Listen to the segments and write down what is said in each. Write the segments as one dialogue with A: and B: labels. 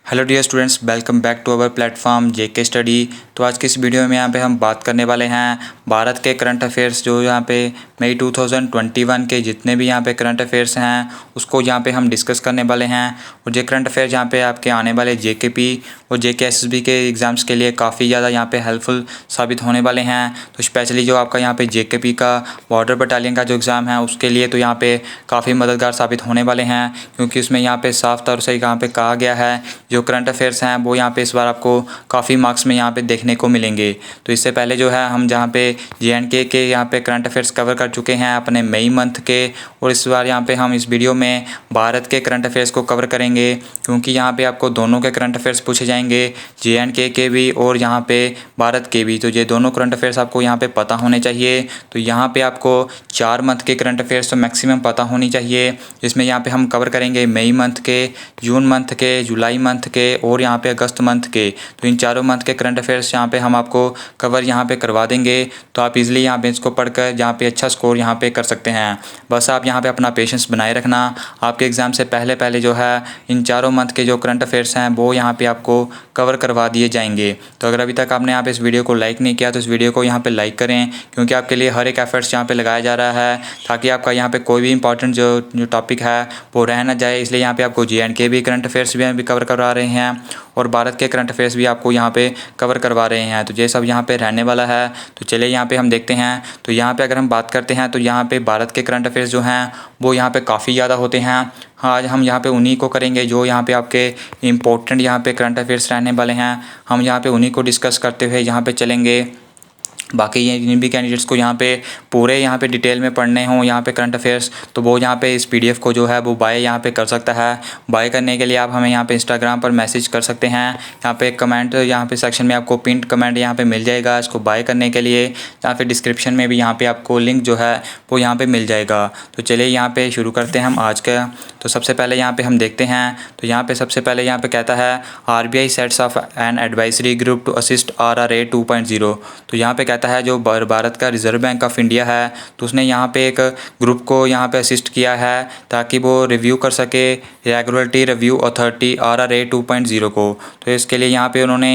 A: Hello dear students, welcome back to our platform JK study. तो आज की इस वीडियो में यहाँ पे हम बात करने वाले हैं भारत के करंट अफेयर्स, जो यहाँ पे मई 2021 के जितने भी यहाँ पे करंट अफेयर्स हैं उसको यहाँ पे हम डिस्कस करने वाले हैं। और ये करंट अफेयर्स यहाँ पे आपके आने वाले जेकेपी और जेके एसएसबी के एग्ज़ाम्स के लिए काफ़ी ज़्यादा यहाँ पे हेल्पफुल साबित होने वाले हैं। तो स्पेशली जो आपका यहाँ पे जेकेपी का बॉर्डर बटालियन का जो एग्ज़ाम है उसके लिए तो यहाँ पे काफ़ी मददगार साबित होने वाले हैं, क्योंकि उसमें यहाँ पे साफ तौर से यहाँ पे कहा गया है जो करंट अफेयर्स हैं वो यहाँ पे इस बार आपको काफ़ी मार्क्स में यहाँ पे देखने को मिलेंगे। तो इससे पहले जो है हम जहाँ पे JNK के यहाँ पे करंट अफेयर्स कवर कर चुके हैं अपने मई मंथ के, और इस बार यहाँ पे हम इस वीडियो में भारत के करंट अफेयर्स को कवर करेंगे, क्योंकि यहाँ पे आपको दोनों के करंट अफेयर्स पूछे जाएंगे, JNK के भी और यहाँ पे भारत के भी। तो ये दोनों करंट अफेयर्स आपको यहाँ पे पता होने चाहिए। तो यहाँ पे आपको 4 मंथ के करंट अफेयर्स तो मैक्सिमम पता होनी चाहिए, जिसमें यहाँ पे हम कवर करेंगे मई मंथ के, जून मंथ के, जुलाई मंथ के और यहाँ पे अगस्त मंथ के। तो इन चारों मंथ के करंट अफेयर्स यहाँ पे हम आपको कवर यहाँ पे करवा देंगे। तो आप इजीली यहाँ पे इसको पढ़कर यहाँ पे अच्छा स्कोर यहाँ पे कर सकते हैं। बस आप यहाँ पे अपना पेशेंस बनाए रखना। आपके एग्ज़ाम से पहले जो है इन चारों मंथ के जो करंट अफेयर्स हैं वो यहाँ पे आपको कवर करवा दिए जाएंगे। तो अगर अभी तक आपने यहाँ पे इस वीडियो को लाइक नहीं किया तो इस वीडियो को यहाँ पे लाइक करें, क्योंकि आपके लिए हर एक एफर्ट्स यहाँ पे लगाया जा रहा है ताकि आपका यहाँ पे कोई भी इंपॉर्टेंट जो टॉपिक है वो रह ना जाए। इसलिए यहाँ पे आपको JNK भी करंट अफेयर्स भी कवर करवा रहे हैं और भारत के करंट अफेयर्स भी आपको यहाँ पे कवर करवा रहे हैं। तो ये सब यहाँ पे रहने वाला है। तो चलिए यहाँ पे हम देखते हैं। तो यहाँ पे अगर हम बात करते हैं तो यहाँ पे भारत के करंट अफेयर्स जो हैं वो यहाँ पे काफ़ी ज़्यादा होते हैं। आज हम यहाँ पे उन्हीं को करेंगे जो यहाँ पे आपके इम्पोर्टेंट यहाँ पे करंट अफेयर्स रहने वाले हैं। हम यहाँ पे उन्हीं को डिस्कस करते हुए यहाँ पे चलेंगे। बाकी ये जिन भी कैंडिडेट्स को यहाँ पे पूरे यहाँ पे डिटेल में पढ़ने हों यहाँ पे करंट अफेयर्स, तो वो यहाँ पे इस PDF को जो है वो बाय यहाँ पे कर सकता है। बाय करने के लिए आप हमें यहाँ पे इंस्टाग्राम पर मैसेज कर सकते हैं। यहाँ पे कमेंट यहाँ पे सेक्शन में आपको पिन कमेंट यहाँ पे मिल जाएगा इसको बाय करने के लिए, या फिर डिस्क्रिप्शन में भी यहाँ पे आपको लिंक जो है वो यहाँ पे मिल जाएगा। तो चलिए यहाँ पे शुरू करते हैं हम आज का। तो सबसे पहले यहाँ पे हम देखते हैं। तो यहाँ पे सबसे पहले यहाँ पे कहता है RBI sets of an advisory group to assist RRA 2.0। तो यहाँ पे कहता है जो भारत का रिजर्व बैंक ऑफ इंडिया है तो उसने यहाँ पे एक ग्रुप को यहाँ पे असिस्ट किया है ताकि वो रिव्यू कर सके रेगुलेटरी रिव्यू अथॉरिटी RRA 2.0 को। तो इसके लिए यहाँ पे उन्होंने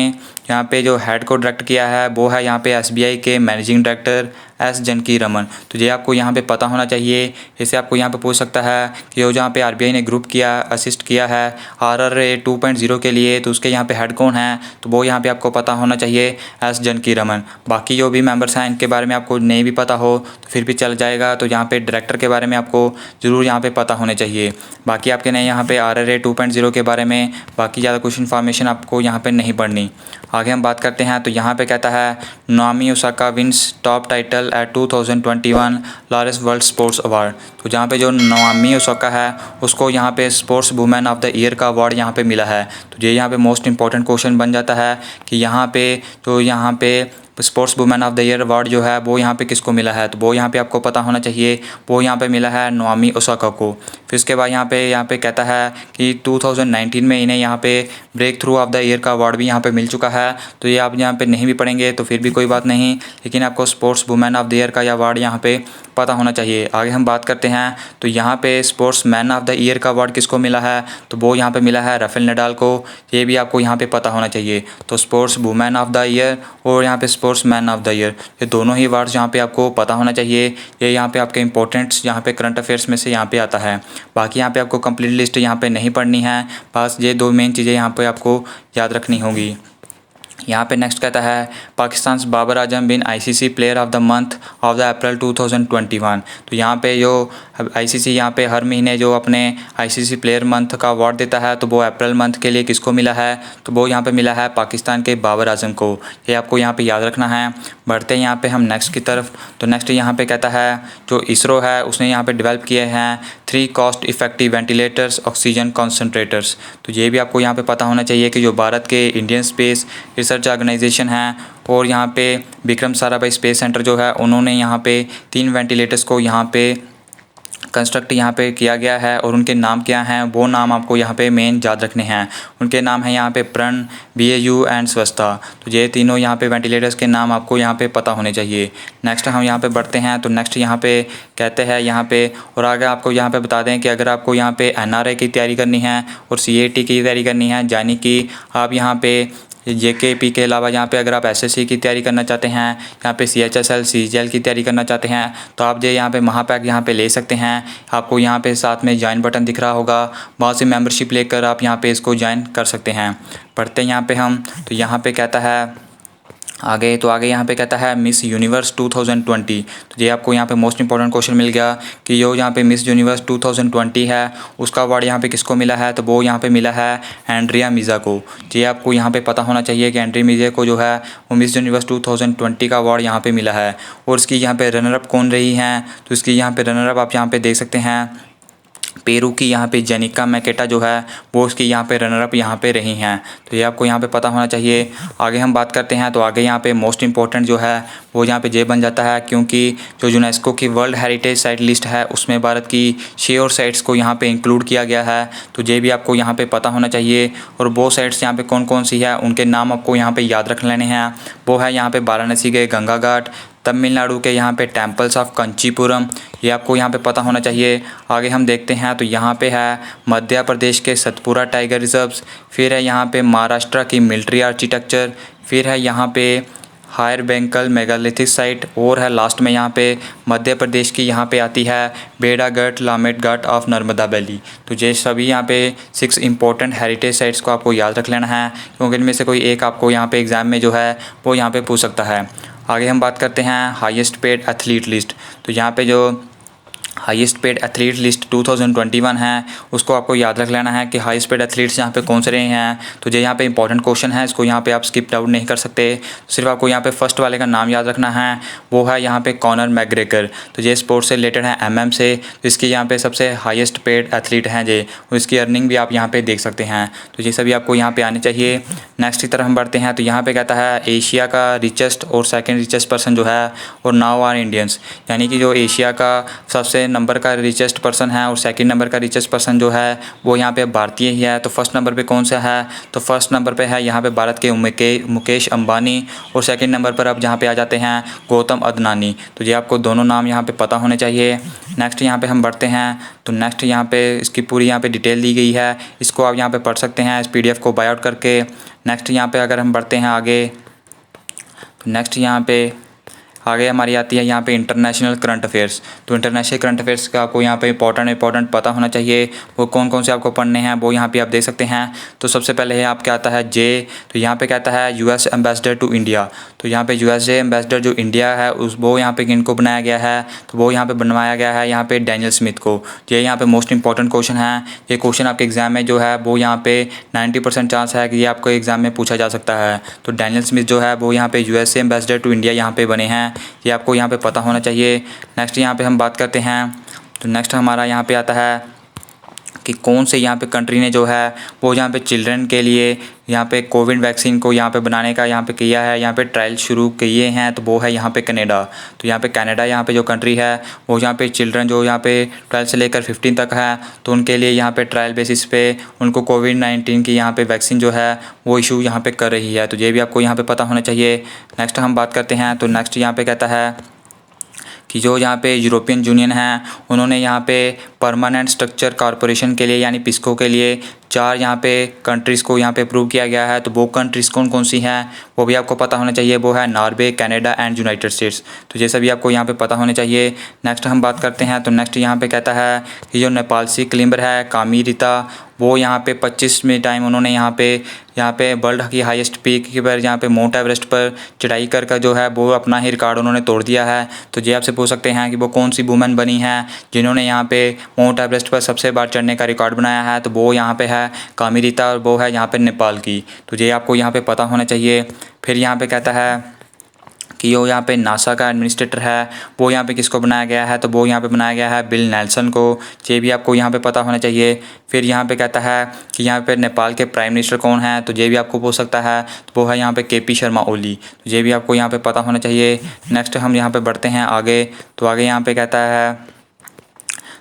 A: यहाँ पे जो हेड को डायरेक्ट किया है वो है यहाँ पे SBI के managing director S Janaki Raman. तो ये आपको यहाँ पे पता होना चाहिए। इससे आपको यहाँ पे पूछ सकता है कि वो जहाँ पे RBI ने ग्रुप किया असिस्ट किया है RRA 2.0 के लिए, तो उसके यहाँ पे हेड कौन है, तो वो यहाँ पे आपको पता होना चाहिए S जानकी रमन। बाकी जो भी मेंबर्स हैं इनके बारे में आपको नहीं भी पता हो तो फिर भी चल जाएगा। तो यहाँ पे डायरेक्टर के बारे में आपको ज़रूर यहाँ पे पता होने चाहिए। बाकी आपके नहीं यहाँ पे RRA 2.0 के बारे में बाकी ज़्यादा कुछ इन्फॉर्मेशन आपको यहाँ पे नहीं पढ़नी। आगे हम बात करते हैं। तो यहाँ पे कहता है Naomi Osaka wins top title at 2021 Lawrence world sports award. तो जहाँ पे जो नाओमी ओसाका है उसको यहाँ पे sports women of the year का अवार्ड यहाँ पे मिला है। तो ये यहाँ पे मोस्ट इंपॉर्टेंट क्वेश्चन बन जाता है कि यहाँ पे sports women of the year award जो है वो यहाँ पे किसको मिला है, तो वो यहाँ पे आपको पता होना चाहिए। वो यहाँ पे मिला है नाओमी ओसाका को। फिर इसके बाद यहाँ पे कहता है कि 2019 में इन्हें यहाँ पे breakthrough of the year का अवार्ड भी यहाँ पे मिल चुका है। तो ये आप यहाँ पे नहीं भी पढ़ेंगे तो फिर भी कोई बात नहीं, लेकिन आपको sports women of the year का यह अवार्ड यहाँ पे पता होना चाहिए। आगे हम बात करते हैं। तो यहाँ पे sports man of the year का अवार्ड किसको मिला है, तो वो यहाँ पे मिला है राफेल नडाल को। ये भी आपको यहाँ पे पता होना चाहिए। तो sports women of the year और यहाँ पे sports man of the year, ये दोनों ही अवार्ड्स यहाँ पे आपको पता होना चाहिए। ये यहाँ पे आपके इंपॉर्टेंट्स यहाँ पे करंट अफेयर्स में से यहाँ पे आता है। बाकी यहाँ पे आपको कंप्लीट लिस्ट यहाँ पे नहीं पढ़नी है, बस ये 2 मेन चीज़ें यहाँ पे आपको याद रखनी होगी। यहाँ पे नेक्स्ट कहता है पाकिस्तान बाबर आजम बिन ICC player of the month of the April 2021। तो यहाँ पे जो ICC यहाँ पे हर महीने जो अपने ICC प्लेयर मंथ का अवार्ड देता है, तो वो अप्रैल मंथ के लिए किसको मिला है, तो वो यहाँ पे मिला है पाकिस्तान के बाबर आजम को। ये आपको यहाँ पे याद रखना है। बढ़ते हैं यहाँ पे हम नेक्स्ट की तरफ। तो नेक्स्ट यहाँ पे कहता है जो इसरो है उसने यहाँ पे डेवलप किए हैं 3 cost effective ventilators oxygen concentrators. तो ये भी आपको यहाँ पे पता होना चाहिए कि जो भारत के इंडियन स्पेस रिसर्च ऑर्गेनाइजेशन है और यहाँ पे विक्रम साराभाई स्पेस सेंटर जो है उन्होंने यहाँ पे 3 वेंटिलेटर्स को यहाँ पे कंस्ट्रक्ट यहाँ पे किया गया है और उनके नाम क्या हैं वो नाम आपको यहाँ पे मेन याद रखने हैं। उनके नाम हैं यहाँ पे प्रण, BAU एंड स्वस्ता। तो ये तीनों यहाँ पे वेंटिलेटर्स के नाम आपको यहाँ पे पता होने चाहिए। नेक्स्ट हम यहाँ पे बढ़ते हैं। तो नेक्स्ट यहाँ पे कहते हैं यहाँ पे और आगे आपको यहाँ पे बता दें कि अगर आपको यहाँ पे NRI की तैयारी करनी है और CAT की तैयारी करनी है, यानी कि आप यहाँ पे JKP के अलावा यहाँ पे अगर आप SSC की तैयारी करना चाहते हैं, यहाँ पे CHSL CGL की तैयारी करना चाहते हैं, तो आप जो यहाँ पे महापैक यहाँ पे ले सकते हैं। आपको यहाँ पे साथ में ज्वाइन बटन दिख रहा होगा, वहाँ से मेंबरशिप लेकर आप यहाँ पे इसको ज्वाइन कर सकते हैं। पढ़ते हैं यहाँ पे हम। तो यहाँ पे कहता है आगे, तो आगे यहाँ पे कहता है मिस यूनिवर्स 2020। तो ये आपको यहाँ पे मोस्ट इंपॉर्टेंट क्वेश्चन मिल गया कि जो यहाँ पे मिस यूनिवर्स 2020 है उसका अवार्ड यहाँ पे किसको मिला है। तो वो यहाँ पे मिला है एंड्रिया मिज़ा को। ये आपको यहाँ पे पता होना चाहिए कि एंड्रिया मिज़ा को जो है वो मिस यूनिवर्स 2020 का अवार्ड यहाँ पे मिला है। और इसकी यहाँ पे रनरअप कौन रही हैं, तो इसकी यहाँ पे रनरअप आप यहाँ पे देख सकते हैं, पेरू की यहाँ पे जेनिका मैकेटा जो है वो उसकी यहाँ पे रनरअप यहाँ पे रही हैं। तो ये आपको यहाँ पे पता होना चाहिए। आगे हम बात करते हैं। तो आगे यहाँ पे मोस्ट इंपॉर्टेंट जो है वो यहाँ पे जे बन जाता है, क्योंकि जो यूनेस्को की वर्ल्ड हेरिटेज साइट लिस्ट है उसमें भारत की 6 और साइट्स को यहाँ पे इंक्लूड किया गया है। तो ये भी आपको यहाँ पे पता होना चाहिए। और वो साइट्स यहाँ पे कौन कौन सी है उनके नाम आपको यहाँ पे याद रख लेने हैं। वो है यहाँ पे वाराणसी के गंगा घाट, तमिलनाडु के यहाँ पे टेम्पल्स ऑफ कंचीपुरम, ये आपको यहाँ पे पता होना चाहिए। आगे हम देखते हैं। तो यहाँ पे है मध्य प्रदेश के सतपुरा टाइगर रिजर्व्स, फिर है यहाँ पे महाराष्ट्र की मिलिट्री आर्किटेक्चर, फिर है यहाँ पे हायर बेंगल मेगालिथिक साइट, और है लास्ट में यहाँ पे मध्य प्रदेश की यहाँ पे आती है बेड़ागढ़ लामेट घाट ऑफ नर्मदा वैली। तो ये सभी यहाँ पे 6 इंपॉर्टेंट हेरिटेज साइट्स को आपको याद रख लेना है, क्योंकि इनमें से कोई एक आपको यहाँ पे एग्ज़ाम में जो है वो यहाँ पे पूछ सकता है। आगे हम बात करते हैं हाईएस्ट पेड एथलीट लिस्ट। तो यहाँ पे जो हाईएस्ट पेड एथलीट लिस्ट 2021 है उसको आपको याद रख लेना है कि हाईएस्ट पेड एथलीट्स यहाँ पे कौन से रहे हैं। तो ये यहाँ पे इंपॉर्टेंट क्वेश्चन है, इसको यहाँ पे आप स्किप डाउन नहीं कर सकते। सिर्फ आपको यहाँ पे फर्स्ट वाले का नाम याद रखना है, वो है यहाँ पे कॉनर मैकग्रेगर। तो ये स्पोर्ट्स से रिलेटेड है, MM से। तो इसकी यहाँ पे सबसे हाईएस्ट पेड एथलीट हैं ये, इसकी अर्निंग भी आप यहाँ पे देख सकते हैं। तो ये सभी आपको यहाँ पे आने चाहिए। नेक्स्ट की तरफ हम बढ़ते हैं। तो यहाँ पे कहता है एशिया का रिचेस्ट और सेकेंड रिचेस्ट पर्सन जो है और नाउ आर इंडियंस, यानी कि जो एशिया का सबसे नंबर का रिचेस्ट पर्सन है और सेकंड नंबर का रिचेस्ट पर्सन जो है वो यहाँ पे भारतीय ही है। तो फर्स्ट नंबर पे कौन सा है, तो फर्स्ट नंबर पे है यहाँ पे भारत के मुकेश अंबानी, और सेकंड नंबर पर अब जहाँ पे आ जाते हैं गौतम अदनानी। तो ये आपको दोनों नाम यहाँ पे पता होने चाहिए। नेक्स्ट यहाँ पे हम बढ़ते हैं। तो नेक्स्ट यहाँ पे इसकी पूरी यहाँ पे डिटेल दी गई है, इसको आप यहाँ पे पढ़ सकते हैं इस PDF को बाय आउट करके। नेक्स्ट यहाँ पे अगर हम बढ़ते हैं आगे, तो नेक्स्ट यहाँ पे आगे हमारी आती है यहाँ पे इंटरनेशनल करंट अफेयर्स। तो इंटरनेशनल करंट अफेयर्स का आपको यहाँ पे इंपॉर्टेंट पता होना चाहिए। वो कौन कौन से आपको पढ़ने हैं वो यहाँ पे आप देख सकते हैं। तो सबसे पहले है आपके आता है जे। तो यहाँ पे कहता है US एम्बेसडर टू इंडिया। तो यहाँ पे USA एम्बेसडर जो इंडिया है उस वो यहाँ पे किनको बनाया गया है, तो वो यहाँ पे बनवाया गया है यहाँ पे डैनियल स्मिथ को। ये यहाँ पे मोस्ट इंपॉर्टेंट क्वेश्चन है। ये क्वेश्चन आपके एग्जाम में जो है वो यहाँ पे 90% चांस है कि ये आपको एग्जाम में पूछा जा सकता है। तो डैनियल स्मिथ जो है वो यहाँ पे USA एम्बेसडर टू इंडिया यहाँ पे बने हैं, ये आपको यहाँ पे पता होना चाहिए। नेक्स्ट यहाँ पे हम बात करते हैं। तो नेक्स्ट हमारा यहाँ पे आता है कि कौन से यहाँ पे कंट्री ने जो है वो यहाँ पे चिल्ड्रन के लिए यहाँ पे कोविड वैक्सीन को यहाँ पे बनाने का यहाँ पे किया है, यहाँ पे ट्रायल शुरू किए हैं। तो वो है यहाँ पे कनाडा। तो यहाँ पे कनाडा यहाँ पे जो कंट्री है वो यहाँ पे चिल्ड्रन जो यहाँ पे 12 से लेकर 15 तक है, तो उनके लिए यहाँ पे ट्रायल बेसिस पे उनको कोविड-19 की यहाँ पे वैक्सीन जो है वो इशू यहाँ पे कर रही है। तो ये भी आपको यहाँ पे पता होना चाहिए। नेक्स्ट हम बात करते हैं। तो नेक्स्ट यहाँ पे कहता है कि जो यहाँ पे यूरोपियन यूनियन है उन्होंने यहाँ पे परमानेंट स्ट्रक्चर कॉरपोरेशन के लिए यानी पिस्को के लिए 4 यहाँ पे कंट्रीज़ को यहाँ पे अप्रूव किया गया है। तो वो कंट्रीज़ कौन कौन सी हैं वो भी आपको पता होना चाहिए। वो है Norway, Canada and United states. तो ये सभी आपको यहाँ पे पता होने चाहिए। नेक्स्ट हम बात करते हैं। तो नेक्स्ट यहाँ पे कहता है कि जो नेपाल सी क्लाइंबर है कामी रीता, वो यहाँ पे 25वें टाइम उन्होंने यहाँ पे वर्ल्ड की हाईएस्ट पीक पर यहाँ पे माउंट एवरेस्ट पर चढ़ाई कर जो है वो अपना ही रिकॉर्ड उन्होंने तोड़ दिया है। तो ये आपसे पूछ सकते हैं कि वो कौन सी वुमेन बनी है जिन्होंने यहाँ पे माउंट एवरेस्ट पर सबसे बार चढ़ने का रिकॉर्ड बनाया है। तो वो यहाँ पे है कामी रीता और वो है यहाँ पे नेपाल की। तो ये आपको यहाँ पे पता होना चाहिए। फिर यहाँ पे कहता है कि जो यहाँ पे नासा का एडमिनिस्ट्रेटर है वो यहाँ पे किसको बनाया गया है, तो वो यहाँ पे बनाया गया है बिल नेल्सन को। ये भी आपको यहाँ पे पता होना चाहिए। फिर यहाँ पे कहता है कि यहाँ पे नेपाल के प्राइम मिनिस्टर कौन है, तो ये भी आपको पूछ सकता है। तो वो है यहाँ पे KP शर्मा ओली। तो ये भी आपको यहाँ पे पता होना चाहिए। नेक्स्ट हम यहाँ पे बढ़ते हैं आगे। तो आगे यहाँ पे कहता है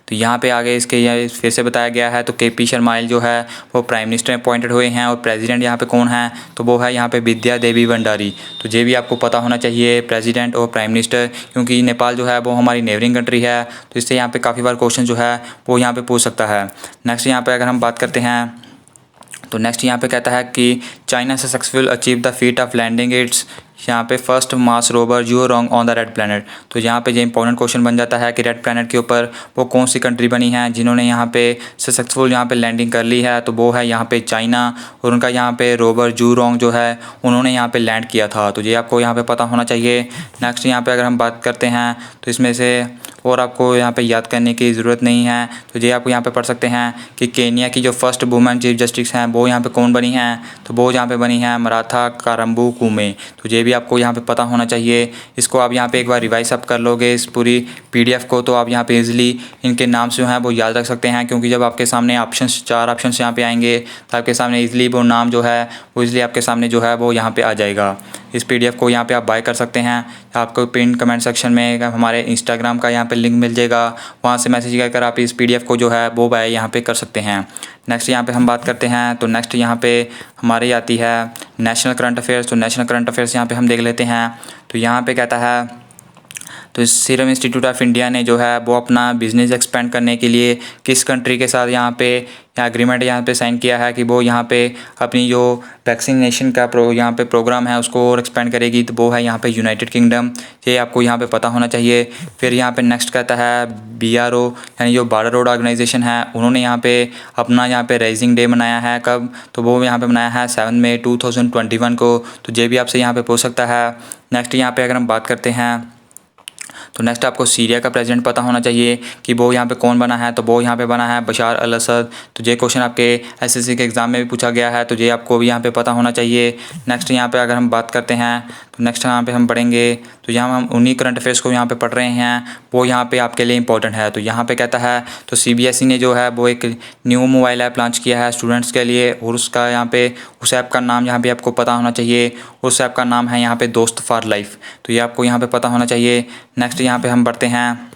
A: तो यहाँ पे आगे इसके ये फिर से बताया गया है। तो KP शर्मा जो है वो प्राइम मिनिस्टर अपॉइंटेड हुए हैं और प्रेसिडेंट यहाँ पे कौन है, तो वो है यहाँ पे विद्या देवी भंडारी। तो ये भी आपको पता होना चाहिए, प्रेसिडेंट और प्राइम मिनिस्टर, क्योंकि नेपाल जो है वो हमारी नेबरिंग कंट्री है, तो इससे यहाँ पे काफ़ी बार क्वेश्चन जो है वो यहाँ पे पूछ सकता है। नेक्स्ट यहाँ पे अगर हम बात करते हैं तो नेक्स्ट यहाँ पे कहता है कि China successful achieve the feat of landing its यहाँ पे first Mars rover Zhurong on the red planet. तो यहाँ पे जो इंपॉर्टेंट क्वेश्चन बन जाता है कि रेड प्लैनेट के ऊपर वो कौन सी कंट्री बनी है जिन्होंने यहाँ पे सक्सेसफुल यहाँ पे लैंडिंग कर ली है, तो वो है यहाँ पे चाइना, और उनका यहाँ पे रोवर ह्यूरोंग जो है उन्होंने यहाँ पे लैंड किया था। तो ये आपको यहाँ पे पता होना चाहिए। नेक्स्ट यहाँ पे अगर हम बात करते हैं तो इसमें से और आपको यहाँ पे याद करने की ज़रूरत नहीं है, तो ये आपको यहाँ पे पढ़ सकते हैं कि केन्या की जो फर्स्ट वुमेन चीफ जस्टिस हैं वो यहाँ पे कौन बनी हैं, तो वो यहाँ पे बनी हैं मराठा कारम्बू कुमे। तो ये भी आपको यहाँ पे पता होना चाहिए। इसको आप यहाँ पे एक बार रिवाइज अप कर लोगे इस पूरी PDF को, तो आप यहाँ पे इजीली इनके नाम जो हैं वो याद रख सकते हैं, क्योंकि जब आपके सामने ऑप्शंस 4 ऑप्शंस यहाँ पे आएंगे तो आपके सामने इजीली वो नाम जो है वो इजीली आपके सामने जो है वो यहाँ पे आ जाएगा। इस PDF को यहाँ पे आप बाय कर सकते हैं। आपको पिन कमेंट सेक्शन में हमारे इंस्टाग्राम का यहाँ पे लिंक मिल जाएगा, वहाँ से मैसेज कर आप इस PDF को जो है वो बाय यहाँ पे कर सकते हैं। नेक्स्ट यहाँ पे हम बात करते हैं तो नेक्स्ट यहाँ पे हमारी आती है नेशनल करंट अफेयर्स। तो नेशनल करंट अफेयर्स यहाँ पे हम देख लेते हैं। तो यहाँ पे कहता है तो सीरम इंस्टीट्यूट ऑफ इंडिया ने जो है वो अपना बिज़नेस एक्सपेंड करने के लिए किस कंट्री के साथ यहाँ पे एग्रीमेंट यहाँ पे साइन किया है कि वो यहाँ पे अपनी जो वैक्सीनेशन का यहाँ पे प्रोग्राम है उसको और एक्सपेंड करेगी, तो वो है यहाँ पे यूनाइटेड किंगडम। ये आपको यहाँ पे पता होना चाहिए। फिर यहाँ पे नेक्स्ट कहता है BRO यानी जो बॉर्डर रोड ऑर्गेनाइजेशन है, उन्होंने यहाँ पे अपना यहाँ पे राइजिंग डे मनाया है। कब, तो वो यहाँ पे मनाया है 7 मई 2021 को। तो ये भी आपसे यहाँ पे पूछ सकता है। नेक्स्ट यहाँ पे अगर हम बात करते हैं तो नेक्स्ट आपको सीरिया का प्रेसिडेंट पता होना चाहिए कि वो यहाँ पे कौन बना है, तो वो यहाँ पे बना है बशार अल असद। तो ये क्वेश्चन आपके SSC के एग्ज़ाम में भी पूछा गया है, तो ये आपको भी यहाँ पे पता होना चाहिए। नेक्स्ट यहाँ पे अगर हम बात करते हैं तो नेक्स्ट यहाँ पे हम पढ़ेंगे तो यहाँ हम उन्हीं करंट अफेयर्स को यहाँ पे पढ़ रहे हैं, वो यहाँ पे आपके लिए इंपॉर्टेंट है। तो यहाँ पे कहता है तो CBSE ने जो है वो एक न्यू मोबाइल ऐप लॉन्च किया है स्टूडेंट्स के लिए, और उसका यहाँ पे उस ऐप का नाम यहाँ पे आपको पता होना चाहिए। उस ऐप का नाम है यहाँ पे दोस्त फॉर लाइफ। तो ये आपको यहाँ पे पता होना चाहिए। नेक्स्ट यहाँ पे हम बढ़ते हैं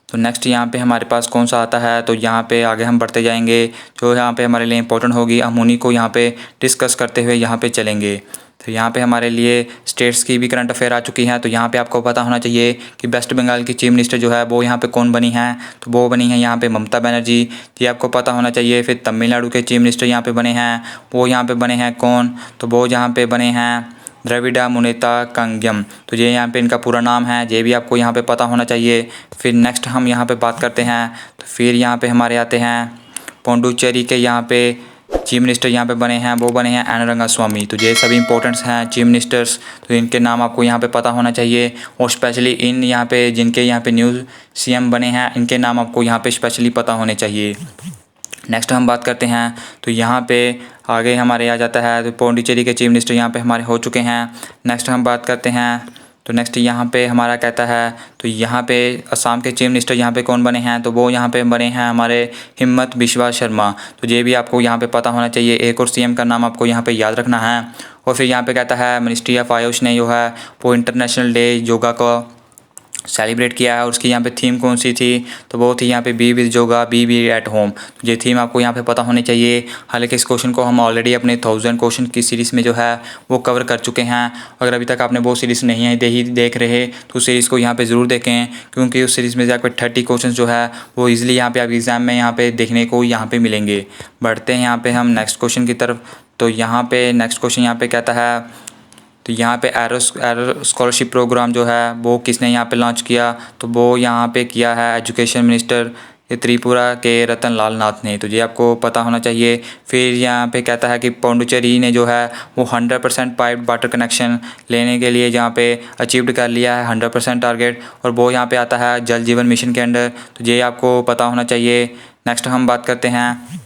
A: तो नेक्स्ट यहाँ पे हमारे पास कौन सा आता है, तो यहाँ पे आगे हम बढ़ते जाएंगे। जो यहाँ पे हमारे लिए इंपॉर्टेंट होगी हम उन्हीं को यहाँ पे डिस्कस करते हुए यहाँ पे चलेंगे। तो यहाँ पे हमारे लिए स्टेट्स की भी करंट अफेयर आ चुकी हैं। तो यहाँ पे आपको पता होना चाहिए कि वेस्ट बंगाल की चीफ मिनिस्टर जो है वो यहाँ पे कौन बनी है, तो वो बनी है यहाँ पे ममता बनर्जी। ये आपको पता होना चाहिए। फिर तमिलनाडु के चीफ मिनिस्टर यहाँ पे बने हैं, वो यहाँ पे बने हैं कौन, तो वो यहाँ पे बने हैं द्रविड़ा मुनेता कंगम। तो ये यहाँ पे इनका पूरा नाम है, ये भी आपको यहाँ पे पता होना चाहिए। फिर नेक्स्ट हम यहाँ पे बात करते हैं तो फिर यहाँ पे हमारे आते हैं पौंडुचेरी के यहाँ पे चीफ मिनिस्टर यहाँ पे बने हैं, वो बने हैं एन रंगास्वामी। तो ये सभी इंपॉर्टेंट्स हैं चीफ मिनिस्टर्स, तो इनके नाम आपको यहाँ पे पता होना चाहिए। और स्पेशली इन यहाँ पे जिनके यहाँ पे न्यू CM बने हैं इनके नाम आपको यहाँ पे स्पेशली पता होने चाहिए। नेक्स्ट हम बात करते हैं तो यहाँ पे आगे हमारे आ जाता है तो पौंडीचेरी के चीफ मिनिस्टर यहाँ पे हमारे हो चुके हैं। नेक्स्ट हम बात करते हैं तो नेक्स्ट यहाँ पे हमारा कहता है तो यहाँ पे असम के चीफ मिनिस्टर यहाँ पे कौन बने हैं, तो वो यहाँ पे बने हैं हमारे हिम्मत बिश्वा शर्मा। तो ये भी आपको यहाँ पे पता होना चाहिए। एक और CM का नाम आपको यहाँ पे याद रखना है। और फिर यहाँ पे कहता है मिनिस्ट्री ऑफ आयुष ने जो है वो इंटरनेशनल डे योगा को सेलिब्रेट किया है, और उसकी यहाँ पे थीम कौन सी थी, तो वो थी यहाँ पे be with yoga be at home. तो ये थीम आपको यहाँ पे पता होनी चाहिए। हालांकि इस क्वेश्चन को हम ऑलरेडी अपने 1000 क्वेश्चन की सीरीज़ में जो है वो कवर कर चुके हैं। अगर अभी तक आपने वो सीरीज़ नहीं देख रहे तो उस सीरीज़ को यहाँ पे ज़रूर देखें, क्योंकि उस सीरीज़ में जाकर 30 क्वेश्चन जो है वो ईजिली यहाँ पे आप एग्ज़ाम में यहाँ पे देखने को यहाँ पे मिलेंगे। बढ़ते हैं यहाँ पे हम नेक्स्ट क्वेश्चन की तरफ। तो यहाँ पे नेक्स्ट क्वेश्चन यहाँ पे कहता है तो यहाँ पे एरो स्कॉलरशिप प्रोग्राम जो है वो किसने यहाँ पे लॉन्च किया, तो वो यहाँ पे किया है एजुकेशन मिनिस्टर त्रिपुरा के रतन लाल नाथ ने। तो ये आपको पता होना चाहिए। फिर यहाँ पे कहता है कि पौंडुचेरी ने जो है वो 100% पाइप्ड वाटर कनेक्शन लेने के लिए यहाँ पे अचीव्ड कर लिया है 100% टारगेट, और वो यहाँ पे आता है जल जीवन मिशन के अंडर। तो ये आपको पता होना चाहिए। नेक्स्ट हम बात करते हैं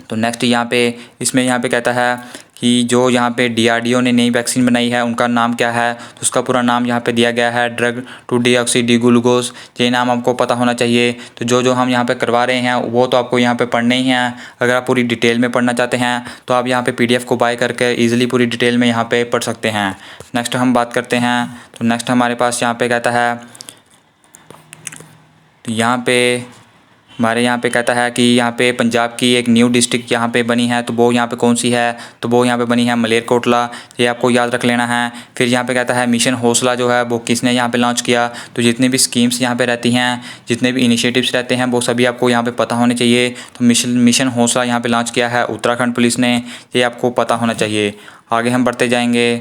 A: तो नेक्स्ट यहाँ पे इसमें यहाँ पे कहता है कि जो यहाँ पे DRDO ने नई वैक्सीन बनाई है उनका नाम क्या है, तो उसका पूरा नाम यहाँ पे दिया गया है drug two deoxy D glucose. ये नाम आपको पता होना चाहिए। तो जो हम यहाँ पे करवा रहे हैं वो तो आपको यहाँ पे पढ़ने ही हैं। अगर आप पूरी डिटेल में पढ़ना चाहते हैं तो आप यहाँ पे PDF को बाय करके ईजिली पूरी डिटेल में यहाँ पे पढ़ सकते हैं। नेक्स्ट हम बात करते हैं तो नेक्स्ट हमारे पास यहाँ पे कहता है तो यहाँ पे हमारे यहाँ पे कहता है कि यहाँ पे पंजाब की एक न्यू डिस्ट्रिक्ट यहाँ पे बनी है, तो वो यहाँ पे कौन सी है, तो वो यहाँ पे बनी है मलेरकोटला। ये आपको याद रख लेना है। फिर यहाँ पे कहता है मिशन हौसला जो है वो किसने यहाँ पे लॉन्च किया। तो जितनी भी स्कीम्स यहाँ पे रहती हैं, जितने भी इनिशिएटिव्स रहते हैं, वो सभी आपको यहाँ पे पता होने चाहिए। तो मिशन हौसला यहाँ पे लॉन्च किया है उत्तराखंड पुलिस ने, ये आपको पता होना चाहिए। आगे हम बढ़ते जाएंगे।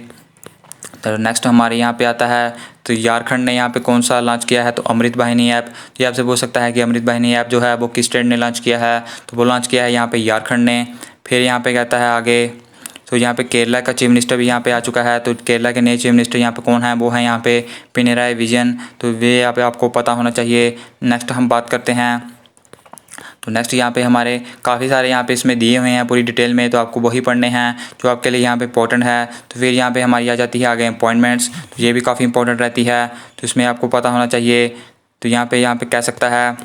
A: तो नेक्स्ट हमारे यहाँ पे आता है, तो झारखंड ने यहाँ पे कौन सा लॉन्च किया है, तो अमृत वाहिनी ऐप। तो ये आपसे पूछ सकता है कि अमृत वाहिनी ऐप जो है वो किस स्टेट ने लॉन्च किया है, तो वो लॉन्च किया है यहाँ पे झारखंड ने। फिर यहाँ पे कहता है आगे, तो यहाँ पे केरला का चीफ मिनिस्टर भी यहाँ पे आ चुका है। तो केरला के नए चीफ मिनिस्टर यहाँ पे कौन है, वो है यहाँ पे पिनराई विजयन। तो ये यहाँ पे आपको पता होना चाहिए। नेक्स्ट हम बात करते हैं। तो नेक्स्ट यहाँ पे हमारे काफ़ी सारे यहाँ पे इसमें दिए हुए हैं पूरी डिटेल में, तो आपको वही पढ़ने हैं जो आपके लिए यहाँ पे इंपॉर्टेंट है। तो फिर यहाँ पे हमारी आ जाती है आगे अपॉइंटमेंट्स। तो ये भी काफ़ी इंपॉर्टेंट रहती है, तो इसमें आपको पता होना चाहिए। तो यहाँ पे कह सकता है,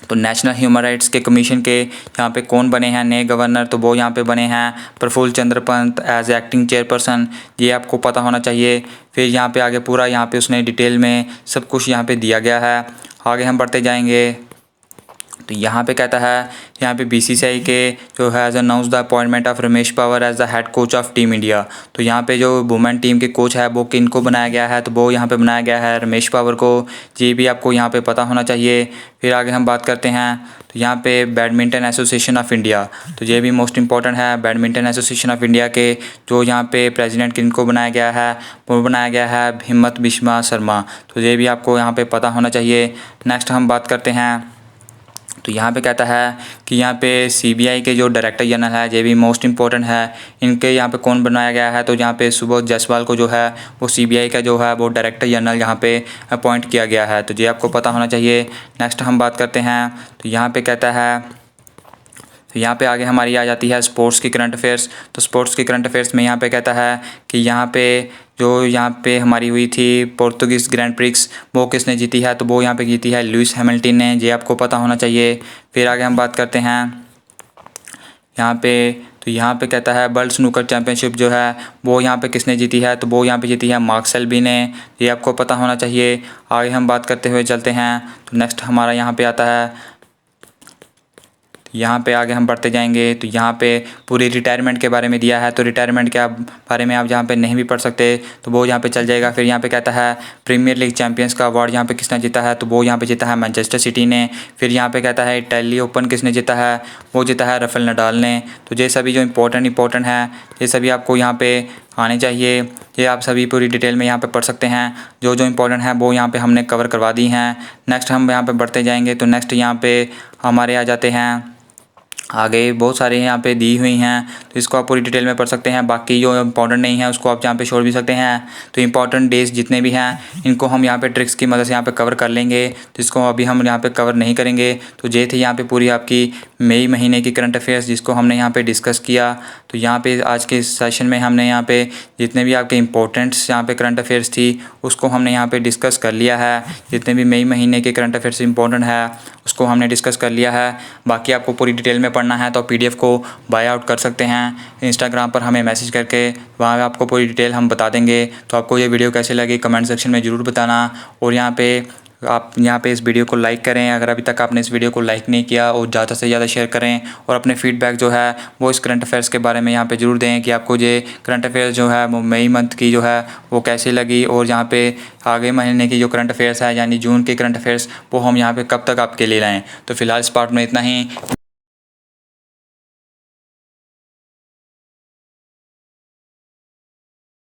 A: तो नेशनल ह्यूमन राइट्स के कमीशन के यहाँ पे कौन बने हैं नए गवर्नर, तो वो यहाँ पे बने हैं प्रफुल्ल चंद्र पंत एज एक्टिंग चेयरपर्सन। ये आपको पता होना चाहिए। फिर यहाँ पे आगे पूरा यहाँ पे उसने डिटेल में सब कुछ यहाँ पे दिया गया है। आगे हम बढ़ते जाएंगे। तो यहाँ पे कहता है, यहाँ पे बीसीसीआई के जो has announce the appointment of Ramesh Pawar as the head coach of team India. तो यहाँ पे जो वुमेन टीम के कोच है वो किन को बनाया गया है, तो वो यहाँ पे बनाया गया है रमेश पवार को। ये भी आपको यहाँ पे पता होना चाहिए। फिर आगे हम बात करते हैं। तो यहाँ पे बैडमिंटन एसोसिएशन ऑफ इंडिया, तो ये भी मोस्ट इंपॉर्टेंट है। बैडमिंटन एसोसिएशन ऑफ इंडिया के जो यहाँ पे प्रेसिडेंट किन को बनाया गया है, वो बनाया गया है हिम्मत बिस्वा शर्मा। तो ये भी आपको यहाँ पे पता होना चाहिए। नेक्स्ट हम बात करते हैं। तो यहाँ पे कहता है कि यहाँ पे सीबीआई के जो डायरेक्टर जनरल है, ये भी मोस्ट इंपॉर्टेंट है। इनके यहाँ पे कौन बनाया गया है, तो यहाँ पे सुबोध जायसवाल को जो है वो सीबीआई का जो है वो डायरेक्टर जनरल यहाँ पे अपॉइंट किया गया है। तो ये आपको पता होना चाहिए। नेक्स्ट हम बात करते हैं। तो यहाँ पे कहता है, तो यहाँ पे आगे हमारी आ जाती है स्पोर्ट्स की करंट अफेयर्स। तो स्पोर्ट्स की करंट अफेयर्स में यहाँ पे कहता है कि यहाँ पे हमारी हुई थी पोर्तुगीज़ ग्रैंड प्रिक्स, वो किसने जीती है, तो वो यहाँ पे जीती है लुइस हैमिल्टन ने। ये आपको पता होना चाहिए। फिर आगे हम बात करते हैं यहाँ पे। तो यहाँ पे कहता है वर्ल्ड स्नूकर चैम्पियनशिप जो है वो यहाँ पे किसने जीती है, तो वो यहाँ पे जीती है मार्क सेल्बी ने। ये आपको पता होना चाहिए। आगे हम बात करते हुए चलते हैं। तो नेक्स्ट हमारा यहाँ पे आता है, यहाँ पे आगे हम बढ़ते जाएंगे। तो यहाँ पे पूरी रिटायरमेंट के बारे में दिया है। तो रिटायरमेंट के बारे में आप जहाँ पे नहीं भी पढ़ सकते तो वो यहाँ पे चल जाएगा। फिर यहाँ पे कहता है प्रीमियर लीग चैंपियंस का अवार्ड यहाँ पे किसने जीता है, तो वो यहाँ पे जीता है मैनचेस्टर सिटी ने। फिर यहाँ पे कहता है इटाली ओपन किसने जीता है, वो जीता है राफेल नडाल ने। तो ये सभी जो इंपॉर्टेंट है, ये सभी आपको यहाँ पे आने चाहिए। ये आप सभी पूरी डिटेल में यहाँ पे पढ़ सकते हैं। जो जो इंपॉर्टेंट है वो यहाँ पे हमने कवर करवा दी हैं। नेक्स्ट हम यहाँ पे बढ़ते जाएंगे। तो नेक्स्ट यहाँ पे हमारे आ जाते हैं आगे, बहुत सारे यहाँ पे दी हुई हैं, तो इसको आप पूरी डिटेल में पढ़ सकते हैं। बाकी जो इंपॉर्टेंट नहीं है उसको आप यहाँ पे छोड़ भी सकते हैं। तो इंपॉर्टेंट डेज जितने भी हैं इनको हम यहाँ पे ट्रिक्स की मदद से यहाँ पे कवर कर लेंगे, तो इसको अभी हम यहाँ पे कवर नहीं करेंगे। तो ये थी यहाँ पे पूरी आपकी मई महीने की करंट अफेयर्स जिसको हमने यहाँ पे डिस्कस किया। तो यहाँ पे आज के सेशन में हमने यहाँ पे जितने भी आपके इंपॉर्टेंट्स यहाँ पे करंट अफेयर्स थी उसको हमने यहाँ पे डिस्कस कर लिया है। जितने भी मई महीने के करंट अफेयर्स इंपॉर्टेंट है उसको हमने डिस्कस कर लिया है। बाकी आपको पूरी डिटेल में पढ़ना है तो पीडीएफ को बाय आउट कर सकते हैं इंस्टाग्राम पर हमें मैसेज करके, वहाँ आपको पूरी डिटेल हम बता देंगे। तो आपको ये वीडियो कैसे लगी कमेंट सेक्शन में ज़रूर बताना। और आप यहाँ पे इस वीडियो को लाइक करें अगर अभी तक आपने इस वीडियो को लाइक नहीं किया, और ज़्यादा से ज़्यादा शेयर करें। और अपने फीडबैक जो है वो इस करंट अफेयर्स के बारे में यहाँ पे ज़रूर दें कि आपको ये करंट अफेयर्स जो है वो मई मंथ की जो है वो कैसी लगी, और यहाँ पे आगे महीने की जो करंट अफेयर्स है यानी जून के करंट अफेयर्स वो हम यहाँ पे कब तक आपके लिए लाएँ। तो फिलहाल इस पार्ट में इतना ही।